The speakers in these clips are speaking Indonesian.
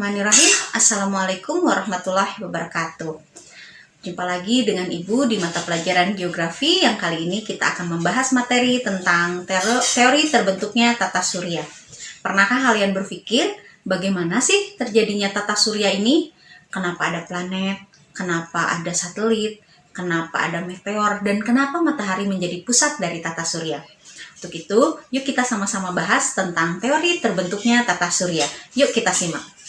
Bismillahirrahmanirrahim. Assalamualaikum warahmatullahi wabarakatuh. Jumpa lagi dengan Ibu di mata pelajaran geografi yang kali ini kita akan membahas materi tentang teori terbentuknya tata surya. Pernahkah kalian berpikir bagaimana sih terjadinya tata surya ini? Kenapa ada planet? Kenapa ada satelit? Kenapa ada meteor? Dan kenapa matahari menjadi pusat dari tata surya? Untuk itu, yuk kita sama-sama bahas tentang teori terbentuknya tata surya. Yuk kita simak.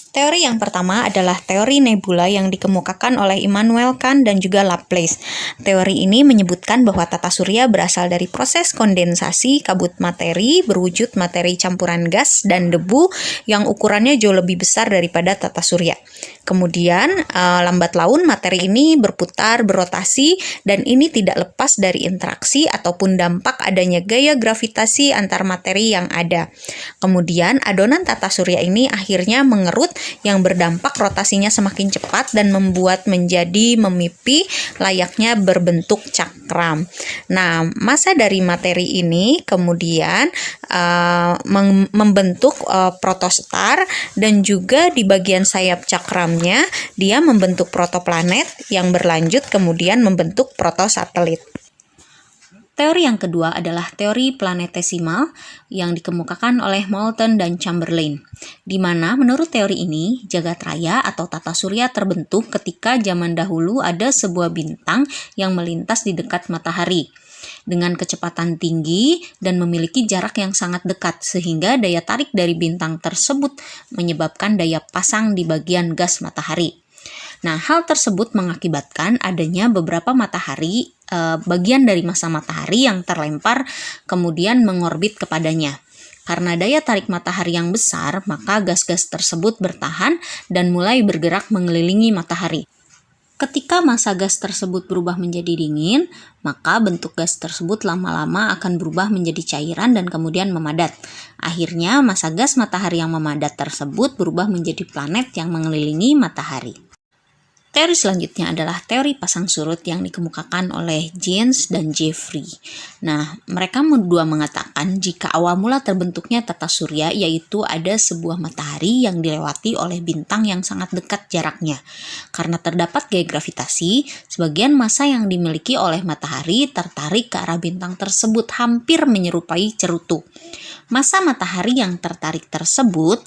Teori yang pertama adalah teori nebula yang dikemukakan oleh Immanuel Kant dan juga Laplace. Teori ini menyebutkan bahwa tata surya berasal dari proses kondensasi kabut materi berwujud materi campuran gas dan debu yang ukurannya jauh lebih besar daripada tata surya. Kemudian, lambat laun materi ini berputar, berotasi, dan ini tidak lepas dari interaksi ataupun dampak adanya gaya gravitasi antar materi yang ada. Kemudian, adonan tata surya ini akhirnya mengerut yang berdampak rotasinya semakin cepat dan membuat menjadi memipih layaknya berbentuk cakram. Nah, massa dari materi ini kemudian membentuk protostar dan juga di bagian sayap cakramnya dia membentuk protoplanet yang berlanjut kemudian membentuk protosatelit. Teori yang kedua adalah teori planetesimal yang dikemukakan oleh Moulton dan Chamberlain, di mana menurut teori ini, jagat raya atau tata surya terbentuk ketika zaman dahulu ada sebuah bintang yang melintas di dekat matahari dengan kecepatan tinggi dan memiliki jarak yang sangat dekat sehingga daya tarik dari bintang tersebut menyebabkan daya pasang di bagian gas matahari. Nah, hal tersebut mengakibatkan adanya beberapa matahari, bagian dari massa matahari yang terlempar kemudian mengorbit kepadanya. Karena daya tarik matahari yang besar, maka gas-gas tersebut bertahan dan mulai bergerak mengelilingi matahari. Ketika massa gas tersebut berubah menjadi dingin, maka bentuk gas tersebut lama-lama akan berubah menjadi cairan dan kemudian memadat. Akhirnya, massa gas matahari yang memadat tersebut berubah menjadi planet yang mengelilingi matahari. Teori selanjutnya adalah teori pasang surut yang dikemukakan oleh James dan Jeffrey. Nah, mereka berdua mengatakan jika awal mula terbentuknya tata surya yaitu ada sebuah matahari yang dilewati oleh bintang yang sangat dekat jaraknya. Karena terdapat gaya gravitasi, sebagian massa yang dimiliki oleh matahari tertarik ke arah bintang tersebut hampir menyerupai cerutu. Massa matahari yang tertarik tersebut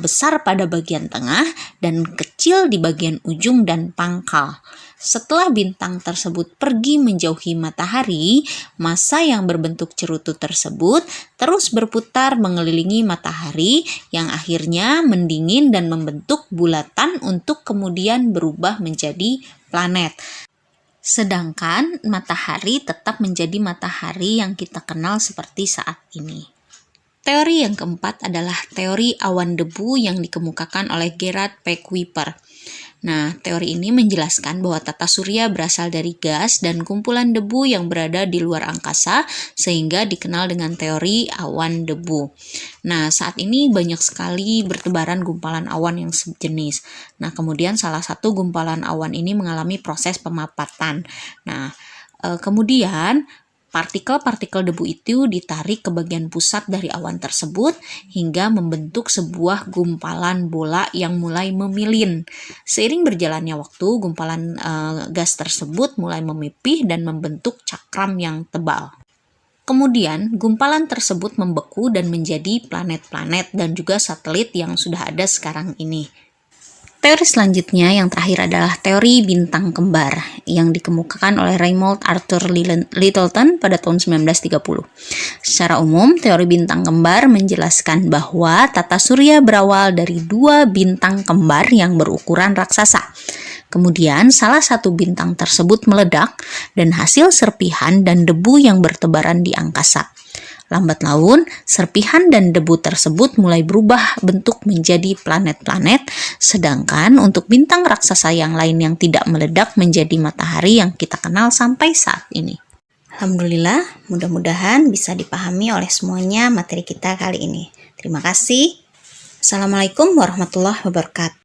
besar pada bagian tengah dan kecil di bagian ujung dan pangkal. Setelah bintang tersebut pergi menjauhi matahari, massa yang berbentuk cerutu tersebut terus berputar mengelilingi matahari yang akhirnya mendingin dan membentuk bulatan untuk kemudian berubah menjadi planet. Sedangkan matahari tetap menjadi matahari yang kita kenal seperti saat ini. Teori yang keempat adalah teori awan debu yang dikemukakan oleh Gerard P. Kuiper. Nah, teori ini menjelaskan bahwa tata surya berasal dari gas dan kumpulan debu yang berada di luar angkasa sehingga dikenal dengan teori awan debu. Nah, saat ini banyak sekali bertebaran gumpalan awan yang sejenis. Nah, kemudian salah satu gumpalan awan ini mengalami proses pemapatan. Nah, kemudian partikel-partikel debu itu ditarik ke bagian pusat dari awan tersebut hingga membentuk sebuah gumpalan bola yang mulai memilin. Seiring berjalannya waktu, gumpalan gas tersebut mulai memipih dan membentuk cakram yang tebal. Kemudian, gumpalan tersebut membeku dan menjadi planet-planet dan juga satelit yang sudah ada sekarang ini. Teori selanjutnya yang terakhir adalah teori bintang kembar yang dikemukakan oleh Raymond Arthur Littleton pada tahun 1930. Secara umum, teori bintang kembar menjelaskan bahwa tata surya berawal dari dua bintang kembar yang berukuran raksasa. Kemudian, salah satu bintang tersebut meledak dan hasil serpihan dan debu yang bertebaran di angkasa. Lambat laun, serpihan dan debu tersebut mulai berubah bentuk menjadi planet-planet, sedangkan untuk bintang raksasa yang lain yang tidak meledak menjadi matahari yang kita kenal sampai saat ini. Alhamdulillah, mudah-mudahan bisa dipahami oleh semuanya materi kita kali ini. Terima kasih. Assalamualaikum warahmatullahi wabarakatuh.